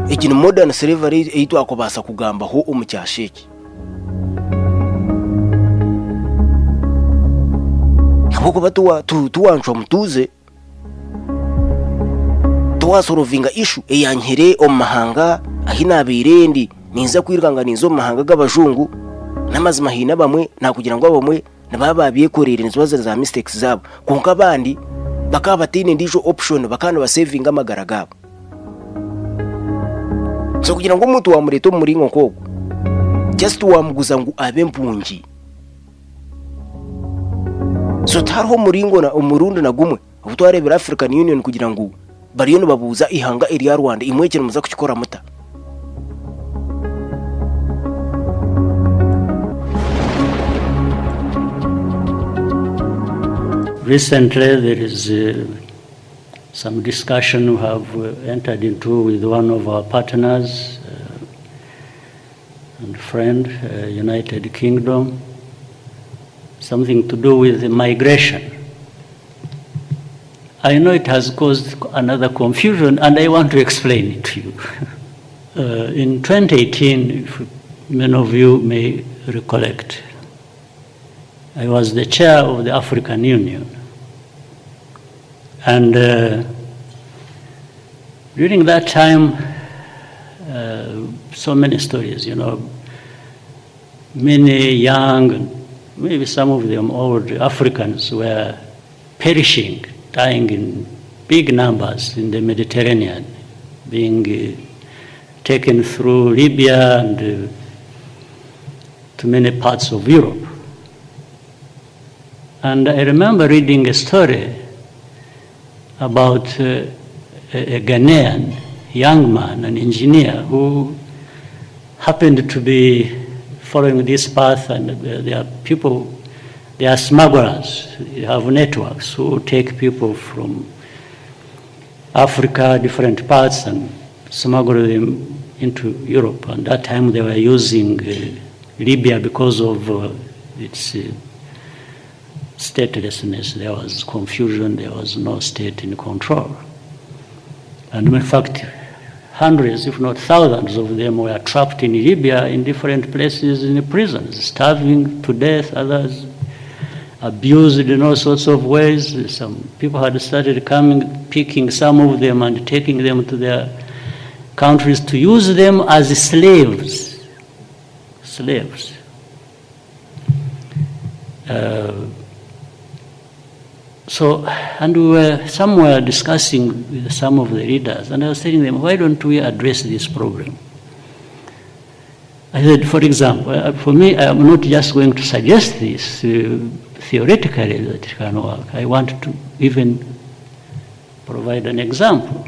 ikintu modern slavery eito akobasa kugamba ho umucyasheki ahubwo batuwa tuwanchwa mutuze tuwasorovinga issue eyankere omahanga ahina birendi ninza kwiranga ninzo mahanga g'abajungu namazima hina bamwe nakugira ngo bamwe nababa byekorera inzwaza za mistakes zabo konka abandi bakabatine ndijo option bakana ba saving amagara gabo. So kugira ngo umuntu wamureto muri nkoko just wamuguza ngo abe mpungi so tariho muringo na umurundi na gumwe ubutwarebera African Union kugira ngo bariyo no babuza ihanga eri ya Rwanda imwekere muza kukikora muta. Recently there is some discussion we have entered into with one of our partners and friend, United Kingdom, something to do with migration. I know it has caused another confusion and I want to explain it to you. In 2018, if many of you may recollect, I was the chair of the African Union. And during that time, so many stories, you know, many young, maybe some of them old Africans were perishing, dying in big numbers in the Mediterranean, being taken through Libya and to many parts of Europe. And I remember reading a story about a Ghanaian young man, an engineer, who happened to be following this path, and there are people, they are smugglers, they have networks who take people from Africa, different parts, and smuggle them into Europe. And that time they were using Libya because of its statelessness. There was confusion, there was no state in control. And in fact, hundreds, if not thousands of them were trapped in Libya in different places in the prisons, starving to death, others abused in all sorts of ways. Some people had started coming, picking some of them and taking them to their countries to use them as slaves. Slaves. So, and we were somewhere discussing with some of the leaders, and I was telling them, why don't we address this problem? I said, for example, for me, I am not just going to suggest this theoretically that it can work. I want to even provide an example.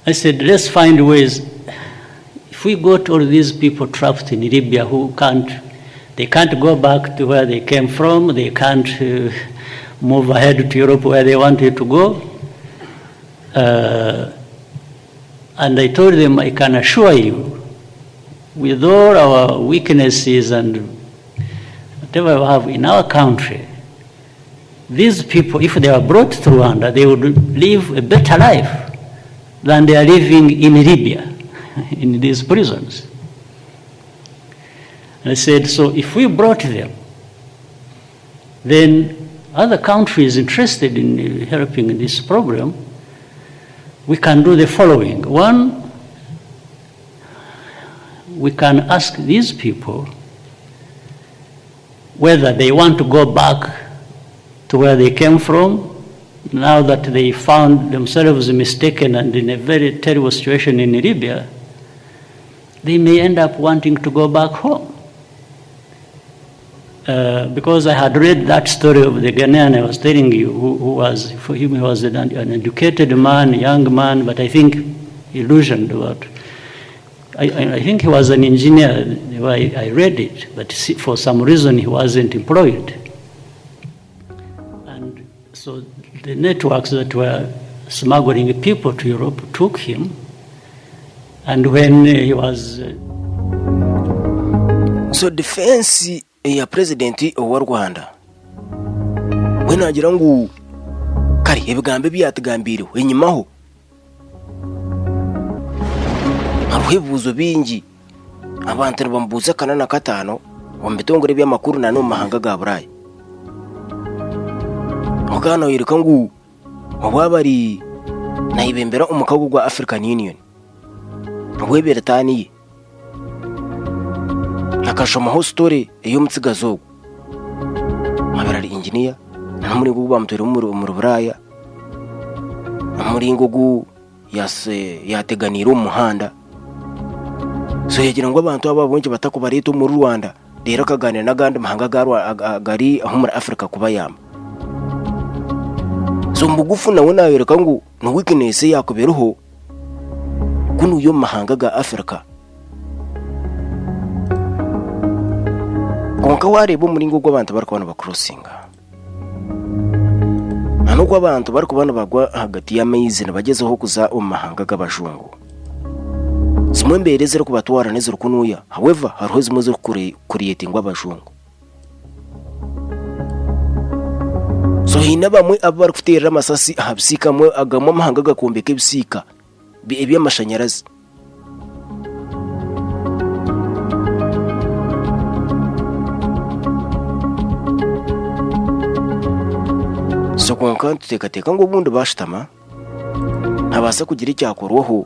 I said, let's find ways. If we got all these people trapped in Libya who can't, They can't go back to where they came from. They can't move ahead to Europe where they wanted to go. And I told them, I can assure you, with all our weaknesses and whatever we have in our country, these people, if they were brought to Rwanda, they would live a better life than they are living in Libya, in these prisons. And I said, so if we brought them, then other countries interested in helping in this program, we can do the following. One, we can ask these people whether they want to go back to where they came from, now that they found themselves mistaken and in a very terrible situation in Libya. They may end up wanting to go back home. Because I had read that story of the Ghanaian I was telling you, who was, for him he was an educated man, young man, but I think illusioned about. I think he was an engineer, the way I read it, but for some reason he wasn't employed. And so the networks that were smuggling people to Europe took him, and when he was... So defense ya president wa Rwanda we nagira ngo kari ibigambe byatugambiriwe enyimaho aruhebuzo bingi abantu bambuza kanana katano ombitongore byamakuru na no mahanga ga Burayi mugano yirika ngo wabari naibembera umukago gwa African Union webere tani akashoma story iyo mutsigazo abarari engineer namuri ngo bamutera mu Buraya amuri ngo yateganira umuhanda so yagira ngo abantu ababonje batakubarito mu Rwanda rero kaganira nagandi mahanga gari aho muri Africa kubayamba so mugufu nawe nawereka ngo no weakness yakuberuho kuno yo mahanga ga Africa konka warebo muri ngo abantu bari kubana ba crossinga nuko abantu bari kubana bagwa hagati y'amezi nabagezeho kuza umahanga g'abajungu simwe mbereze ko batwara neza rukunuya however hariho zimwe zo creating abajungu so hina bamwe abari kufitera amasasi habisika mwe agamo amahanga gakombeka ibisika by'amashanyarazi so konka tutekateka ngo bundi bashitama abasa kugira icyakorwaho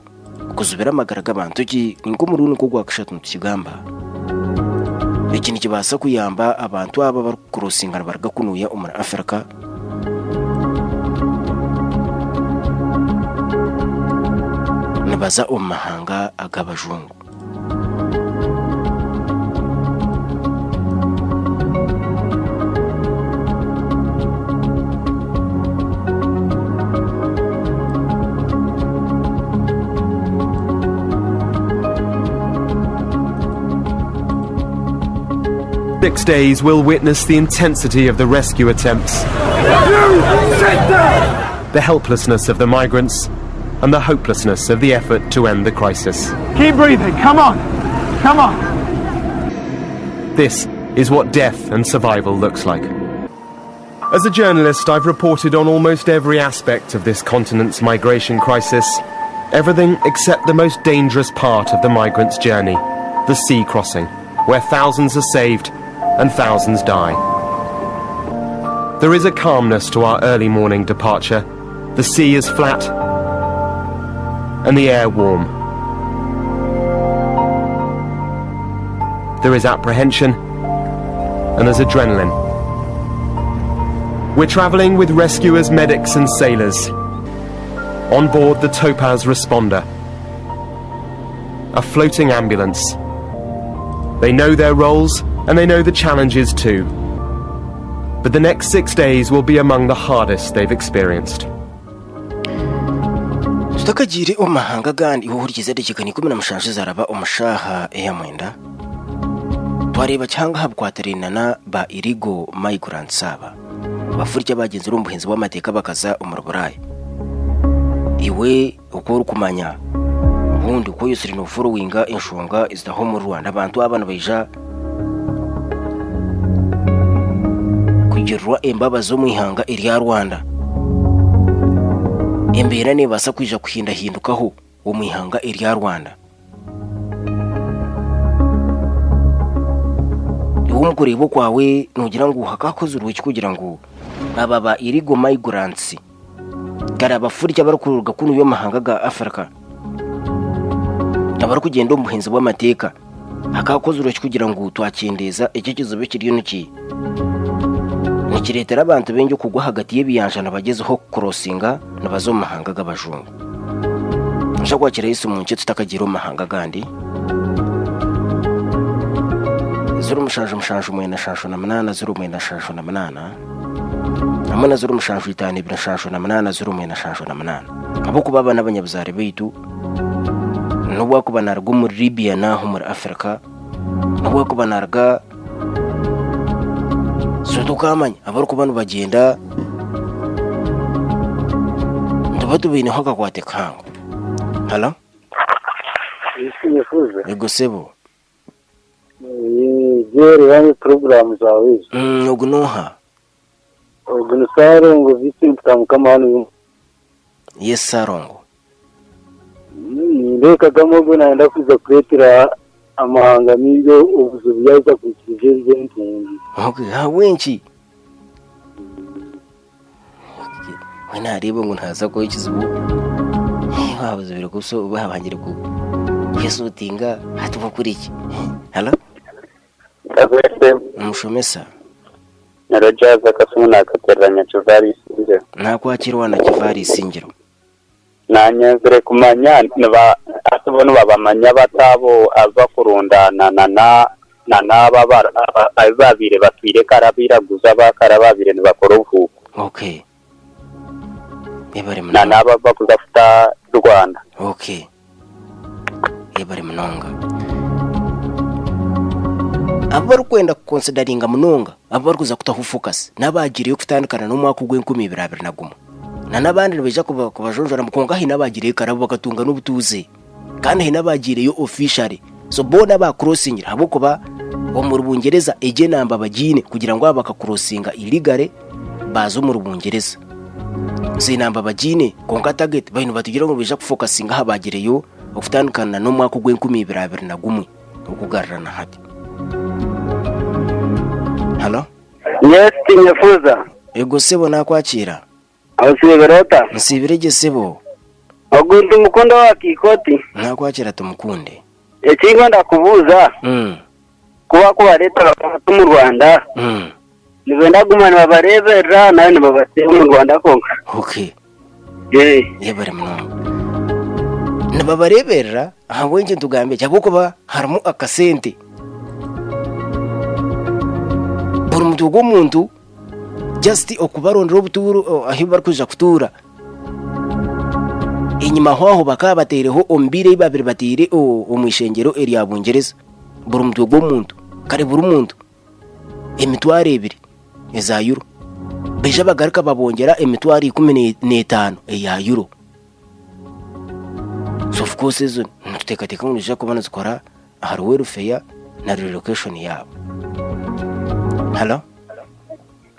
kuzubira amagaraga abantu ki ngo muri uno kugwa kishatu tukigamba ikintu kibasa kuyamba abantu aba bari crossinga baraga kunuya umara Africa nabaza umahanga agabajungu Next days will witness the intensity of the rescue attempts, the helplessness of the migrants, and the hopelessness of the effort to end the crisis. Keep breathing, come on, come on. This is what death and survival looks like. As a journalist, I've reported on almost every aspect of this continent's migration crisis, everything except the most dangerous part of the migrants' journey, the sea crossing, where thousands are saved and thousands die. There is a calmness to our early morning departure. The sea is flat and the air warm. There is apprehension and there's adrenaline. We're travelling with rescuers, medics and sailors. On board the Topaz Responder, a floating ambulance. They know their roles and they know the challenges too. But the next 6 days will be among the hardest they've experienced. Tutakajiri umahanga gandi uhurikiza dekika 17 zaraba umushaha ya mwenda twareba cyangwa habwaterana ba illegal migrants aba bafurya bagenzi urumbuhinzi w'amateka bakaza umuruburayi iwe uko ukumanya ubundi uko yusiri no followinga inshunga izdaho mu Rwanda abantu abana bayija kugirwa embabazo mu ihanga irya Rwanda embera ne basa kwija kuhindahindukaho wo mu ihanga irya Rwanda umukuribo kwawe nugira ngo hakakoze uruki kugira ngo aba illegal migrants gara bafurya barukururga kuno yo mahanga ga Afrika abari kugenda umuhinzi w'amateka hakakoze uruki kugira ngo twakindeza iki kizobe kiriyo niki nikiretera abantu benje kugwa hagati y'ebiyanjana bagezeho crossinga nabazo mahanga g'abajungu nshaka kwakira Yesu mu nce tutakagira mahanga gandi zuru mushanju mwena shanshu na manana zuru mwena shanshu na manana amana zuru mushanju itani ibira shanshu na manana zuru mwena shanshu na manana abo kubaba n'abanyabuzare bitu n'ubwo kubanarga muri Libya naho muri Afrika n'ubwo kubanarga sotukamanya abari kubanu bagenda ndabatu bine hoka kwate kango hala ego sebo Jere yani program za wizi. Ugunoha. Ugunusarongo visi kama hano. Yes sarongo. Ndeka kama ubu naenda kuza kuletera amahanga n'ibyo ubuzu byaza kukigeze ntingi. Okay, ha wenchi. Wana aribo ngo ntaza ko ikizubu. Babuze biro guso babangire ku. Yesu tinga hatuva kuri iki. Hello? Mushomesa narajaza kasuna kateranya Kivari Singiro nakwakirwa na Kivari Singiro nanyazere kumanya naba atubona babamanya batabo ava kurundana na babire batwire karabira guza bakarababire nibakora uvuko okay ebare mnanga naba bakuzafuta Rwanda okay ebare mnanga abaru kwenda consideringa munonga abaru kuza kutaho focus nabagiriye kutandukana no mwaka ugwe 2021 nabandi beja kubajonjora mukonga hinabagiriye karabo bakatunga n'ubutuze kandi hinabagiriye officially so bona ba crossing habo kuba bo mu Rubungereza eje namba bagine kugira ngo abaka crossinga illegale bazo mu Rubungereza sinamba bagine konka target bayino batugira ngo beja kufocusinga habagiriye okutandukana no mwaka ugwe 2021 ukugarana hati. Hello? Yes, tinyefuza. Ego sebo nakwakira. Awusiberota. Nsibirege sebo. Ogundi mukondo wa kikoti. Nakwakira tumukunde. Ekingo ndakubuza. Kuba kuba leta bakatu mu Rwanda. Nibenda gumana babarebera nayo nibabase mu Rwanda konka. Okay. Yebare mno. Nababarebera aho wenje tugambe cyako kuba harimo akasente. Buri mutugo muntu just okubarondera obuturu ahibar kuja kutura inyuma hoho bakabatereho ombire babiri batire omwishengero eri abungereza buri mutugo muntu kare buri muntu emitware ebiri eza euro beja bagaruka babongera emitware 15 ya euro so of course izo ntutekateka ngo nje kubana zikora hardware fair na relocation yabo. Hello?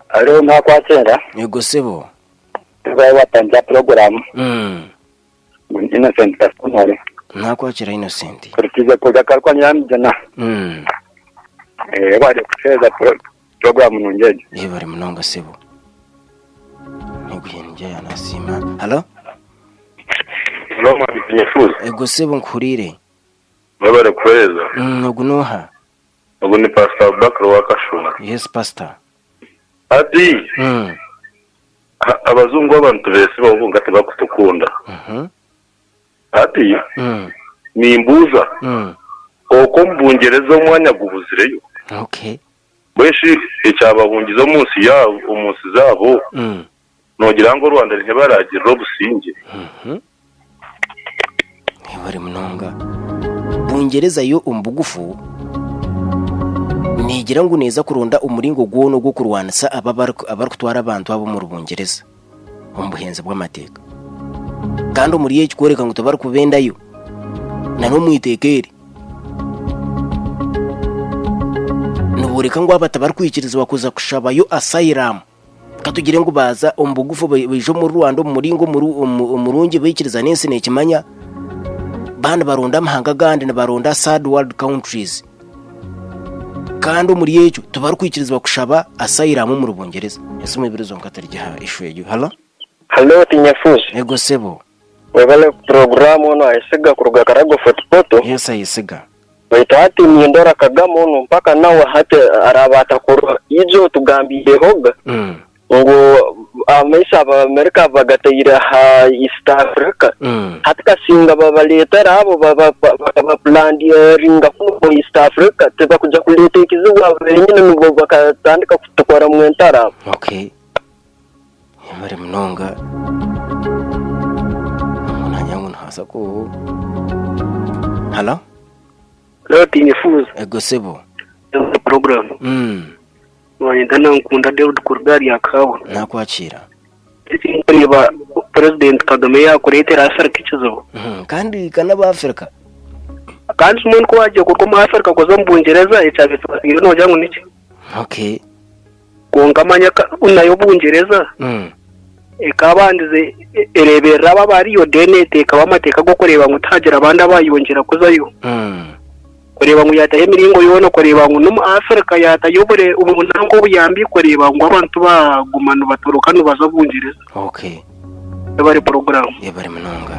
Alo nakwakira. Yego sebo. Tubaye watanja program. Innocent personal. Nakwakira Innocent. Kurikiza kuja kalkwa nyamjana. Bari kucheza program nungeje. Bari munonga sebo. Niguyenje yanasima. Hello? Hello mabinyefuza. Yego sebo nkurire. Babare kweza. Nugunoha. Ubu ni Pastor Bakro wakashuna. Yes pastor. Ati. Abazungu abantu bese bavunga ati bakutukunda. Ati. Ni imbuza. Oko mbungereza umwanya gubuzireyo. Okay. Bweshi icyabahungizo munsi yabo umunsi zabo. Nogira ngo Rwanda ntibaragira robusinge. Bari munonga. Bungereza yo umbugufu nigira ngo neza kurunda umuringo gwono gwo kurwanisa abar kutwara abantu abo mu Rubungereza umbuhenze bw'amateka kandi muri ye kikwereka ngo tabar kubendayo na no mwitekere nubureka ngo abatabar kwikirizwa kuza kushabayo asylum katugire ngo baza ombugufu bijo mu Rwanda umuringo umurungi bikiriza nensi nekimanya bana baronda amahanga gandi na baronda third world countries kandi muri yejo tubar kwikirizwa kushaba asylum mu Rubungereza ese mubirizo nkatari giha ishu yejo Hello tinyafuzi ego sebo webale programu no ayisiga kuruga karago fotopoto yes ayisiga baita hati myendora kagamo no mpaka nawe hate arabata kuru ijo tugambiye hoga ngo amaisha aba America bagatayira ha East Africa hatika singa babaletera abo baba plan ringa ku East Africa teba kuja kuleta ikizuba benyine nubo bakatandika kutukora mu ntara okay yamare mnonga munanyangu ntasa ko hello tinyafuzi ego sebo program wanyenda nkunda David Kurgari akawo nakwakira niba president Kagame yakuretera Afrika ikizo kandi kana ba Afrika kandi umuntu ko waje kuko mu Afrika kozo mbungereza icyabe twasigira no jangu niki okay kongamanya unayo bungereza ekabandize erebera babariyo denete kabamateka go kureba ngo tagira abandi abayongera kuzayo kureba ngo yatahe miringo yono kureba ngo no Afrika yatayobore ubunango buyambi kureba ngo abantu bagumana batoroka no bazabungereza okay yabari program yabari munonga